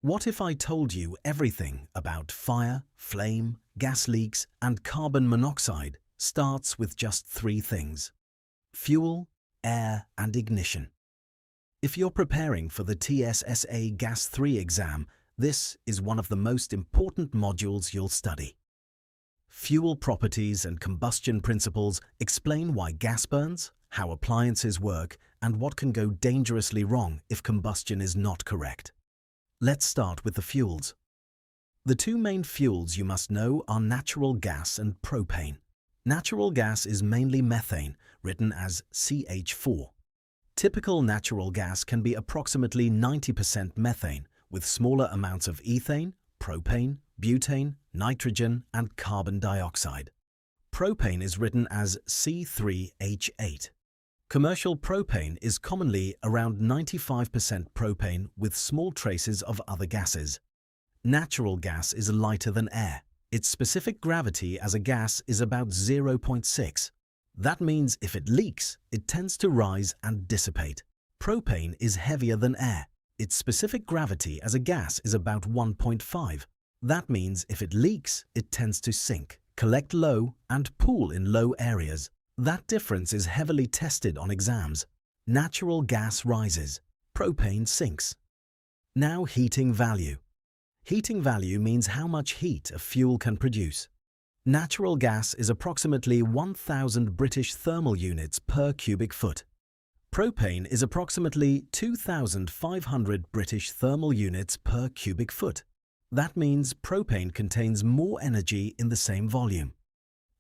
What if I told you everything about fire, flame, gas leaks, and carbon monoxide starts with just three things: fuel, air, and ignition? If you're preparing for the TSSA Gas 3 exam, this is one of the most important modules you'll study. Fuel properties and combustion principles explain why gas burns, how appliances work, and what can go dangerously wrong if combustion is not correct. Let's start with the fuels. The two main fuels you must know are natural gas and propane. Natural gas is mainly methane, written as CH4. Typical natural gas can be approximately 90% methane, with smaller amounts of ethane, propane, butane, nitrogen, and carbon dioxide. Propane is written as C3H8. Commercial propane is commonly around 95% propane with small traces of other gases. Natural gas is lighter than air. Its specific gravity as a gas is about 0.6. That means if it leaks, it tends to rise and dissipate. Propane is heavier than air. Its specific gravity as a gas is about 1.5. That means if it leaks, it tends to sink, collect low, and pool in low areas. That difference is heavily tested on exams. Natural gas rises, propane sinks. Now heating value. Heating value means how much heat a fuel can produce. Natural gas is approximately 1,000 British thermal units per cubic foot. Propane is approximately 2,500 British thermal units per cubic foot. That means propane contains more energy in the same volume.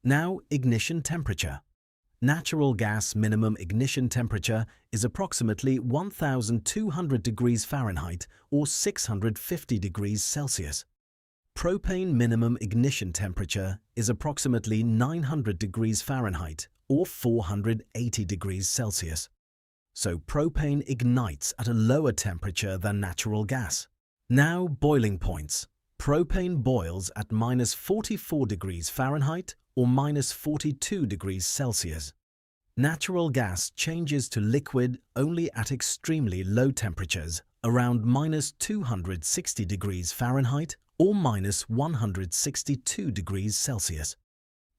Now ignition temperature. Natural gas minimum ignition temperature is approximately 1,200 degrees Fahrenheit or 650 degrees Celsius. Propane minimum ignition temperature is approximately 900 degrees Fahrenheit or 480 degrees Celsius. So propane ignites at a lower temperature than natural gas. Now boiling points. Propane boils at -44 degrees Fahrenheit or -42 degrees Celsius. Natural gas changes to liquid only at extremely low temperatures, around -260 degrees Fahrenheit or -162 degrees Celsius.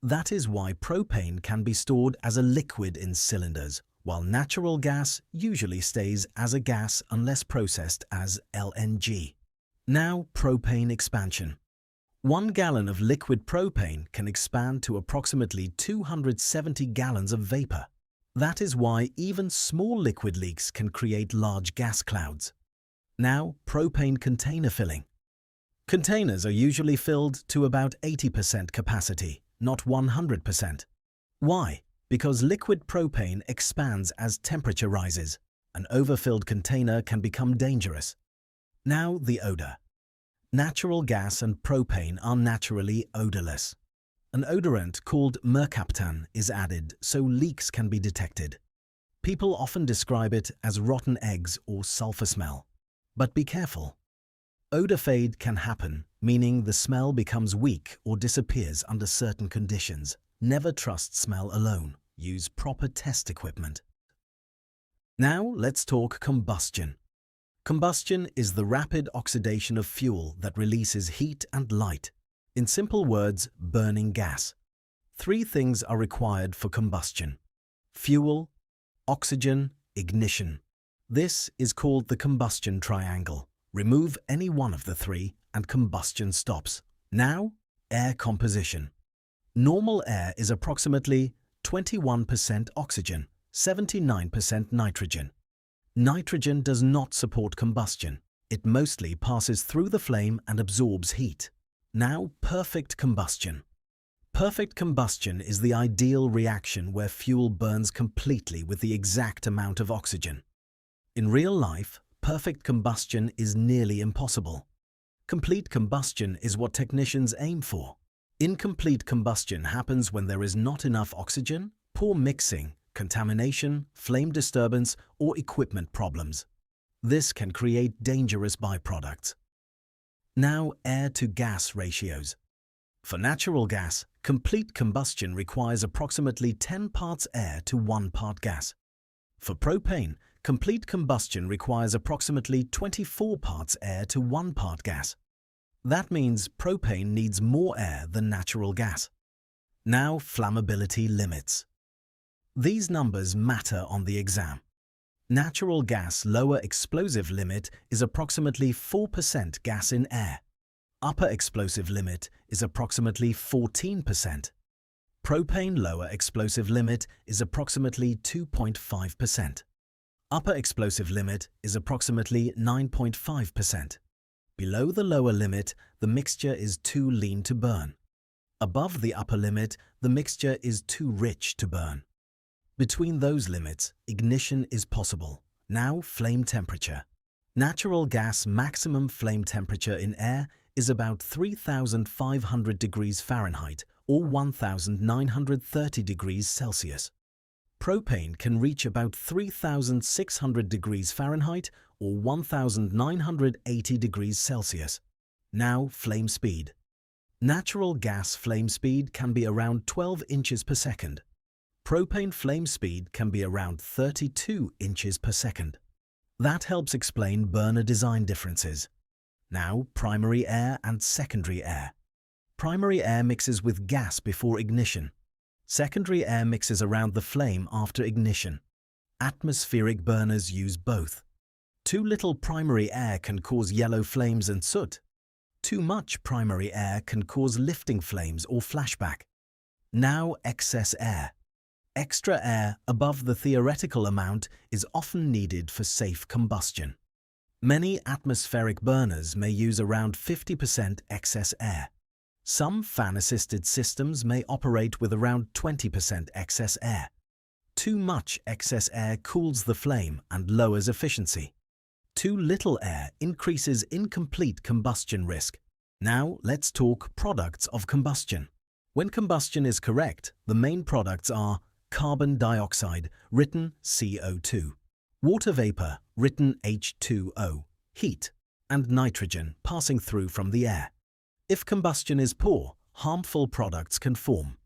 That is why propane can be stored as a liquid in cylinders, while natural gas usually stays as a gas unless processed as LNG. Now propane expansion. 1 gallon of liquid propane can expand to approximately 270 gallons of vapor. That is why even small liquid leaks can create large gas clouds. Now propane container filling. Containers are usually filled to about 80% capacity, not 100%. Why? Because liquid propane expands as temperature rises. An overfilled container can become dangerous. Now the odor. Natural gas and propane are naturally odorless. An odorant called mercaptan is added so leaks can be detected. People often describe it as rotten eggs or sulfur smell. But be careful. Odor fade can happen, meaning the smell becomes weak or disappears under certain conditions. Never trust smell alone. Use proper test equipment. Now let's talk combustion. Combustion is the rapid oxidation of fuel that releases heat and light. In simple words, burning gas. Three things are required for combustion: fuel, oxygen, ignition. This is called the combustion triangle. Remove any one of the three and combustion stops. Now, air composition. Normal air is approximately 21% oxygen, 79% nitrogen. Nitrogen does not support combustion. It mostly passes through the flame and absorbs heat. Now, perfect combustion. Perfect combustion is the ideal reaction where fuel burns completely with the exact amount of oxygen. In real life, perfect combustion is nearly impossible. Complete combustion is what technicians aim for. Incomplete combustion happens when there is not enough oxygen, poor mixing, contamination, flame disturbance, or equipment problems. This can create dangerous byproducts. Now, air-to-gas ratios. For natural gas, complete combustion requires approximately 10 parts air to 1 part gas. For propane, complete combustion requires approximately 24 parts air to 1 part gas. That means propane needs more air than natural gas. Now, flammability limits. These numbers matter on the exam. Natural gas lower explosive limit is approximately 4% gas in air. Upper explosive limit is approximately 14%. Propane lower explosive limit is approximately 2.5%. Upper explosive limit is approximately 9.5%. Below the lower limit, the mixture is too lean to burn. Above the upper limit, the mixture is too rich to burn. Between those limits, ignition is possible. Now, flame temperature. Natural gas maximum flame temperature in air is about 3,500 degrees Fahrenheit or 1,930 degrees Celsius. Propane can reach about 3,600 degrees Fahrenheit or 1,980 degrees Celsius. Now, flame speed. Natural gas flame speed can be around 12 inches per second. Propane flame speed can be around 32 inches per second. That helps explain burner design differences. Now, primary air and secondary air. Primary air mixes with gas before ignition. Secondary air mixes around the flame after ignition. Atmospheric burners use both. Too little primary air can cause yellow flames and soot. Too much primary air can cause lifting flames or flashback. Now, excess air. Extra air above the theoretical amount is often needed for safe combustion. Many atmospheric burners may use around 50% excess air. Some fan-assisted systems may operate with around 20% excess air. Too much excess air cools the flame and lowers efficiency. Too little air increases incomplete combustion risk. Now, let's talk products of combustion. When combustion is correct, the main products are carbon dioxide, written CO2, water vapor, written H2O, heat, and nitrogen passing through from the air. If combustion is poor, harmful products can form.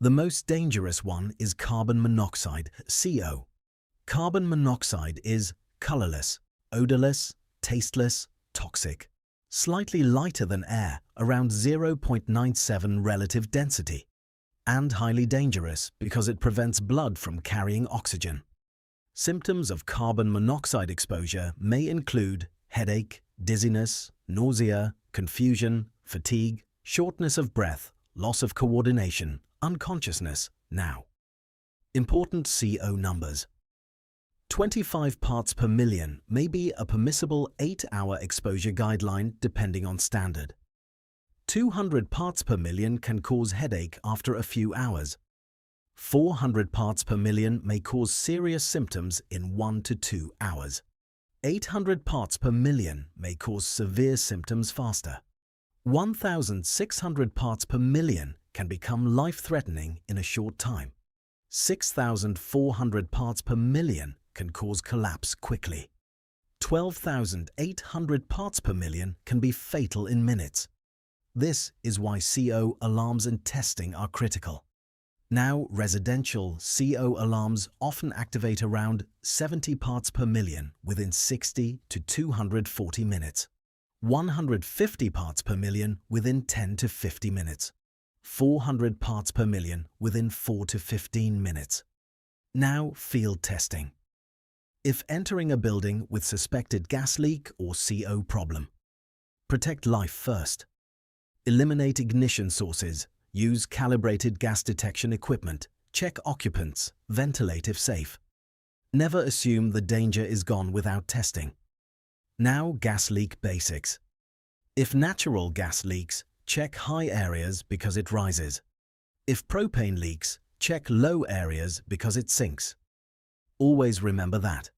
The most dangerous one is carbon monoxide, CO. Carbon monoxide is colorless, odorless, tasteless, toxic. Slightly lighter than air, around 0.97 relative density, and highly dangerous because it prevents blood from carrying oxygen. Symptoms of carbon monoxide exposure may include headache, dizziness, nausea, confusion, fatigue, shortness of breath, loss of coordination, unconsciousness. Now, important CO numbers. 25 parts per million may be a permissible 8-hour exposure guideline depending on standard. 200 parts per million can cause headache after a few hours. 400 parts per million may cause serious symptoms in 1 to 2 hours. 800 parts per million may cause severe symptoms faster. 1,600 parts per million can become life-threatening in a short time. 6,400 parts per million can cause collapse quickly. 12,800 parts per million can be fatal in minutes. This is why CO alarms and testing are critical. Now, residential CO alarms often activate around 70 parts per million within 60 to 240 minutes, 150 parts per million within 10 to 50 minutes, 400 parts per million within 4 to 15 minutes. Now, field testing. If entering a building with suspected gas leak or CO problem, protect life first. Eliminate ignition sources. Use calibrated gas detection equipment. Check occupants. Ventilate if safe. Never assume the danger is gone without testing. Now, gas leak basics. If natural gas leaks, check high areas because it rises. If propane leaks, check low areas because it sinks. Always remember that.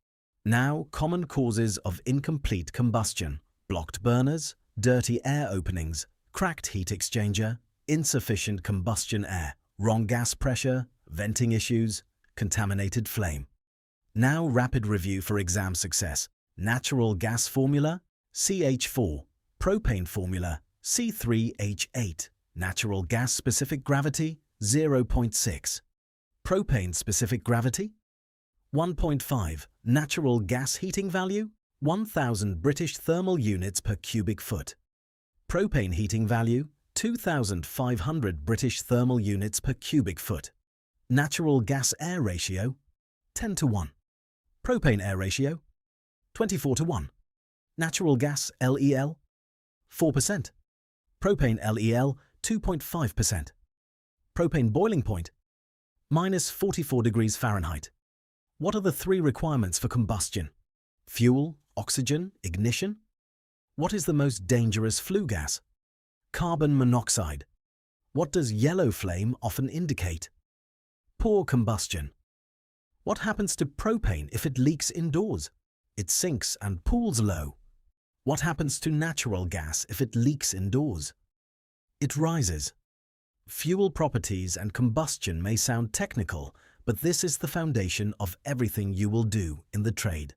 Now, common causes of incomplete combustion: blocked burners, dirty air openings, cracked heat exchanger, insufficient combustion air, wrong gas pressure, venting issues, contaminated flame. Now, rapid review for exam success. Natural gas formula, CH4. Propane formula, C3H8. Natural gas specific gravity, 0.6. Propane specific gravity, 1.5. Natural gas heating value, 1,000 British thermal units per cubic foot. Propane heating value, 2,500 British thermal units per cubic foot. Natural gas-air ratio, 10 to 1. Propane-air ratio, 24 to 1. Natural gas LEL, 4%. Propane LEL, 2.5%. Propane boiling point, minus 44 degrees Fahrenheit. What are the three requirements for combustion? Fuel, oxygen, ignition? What is the most dangerous flue gas? Carbon monoxide. What does yellow flame often indicate? Poor combustion. What happens to propane if it leaks indoors? It sinks and pools low. What happens to natural gas if it leaks indoors? It rises. Fuel properties and combustion may sound technical, but this is the foundation of everything you will do in the trade.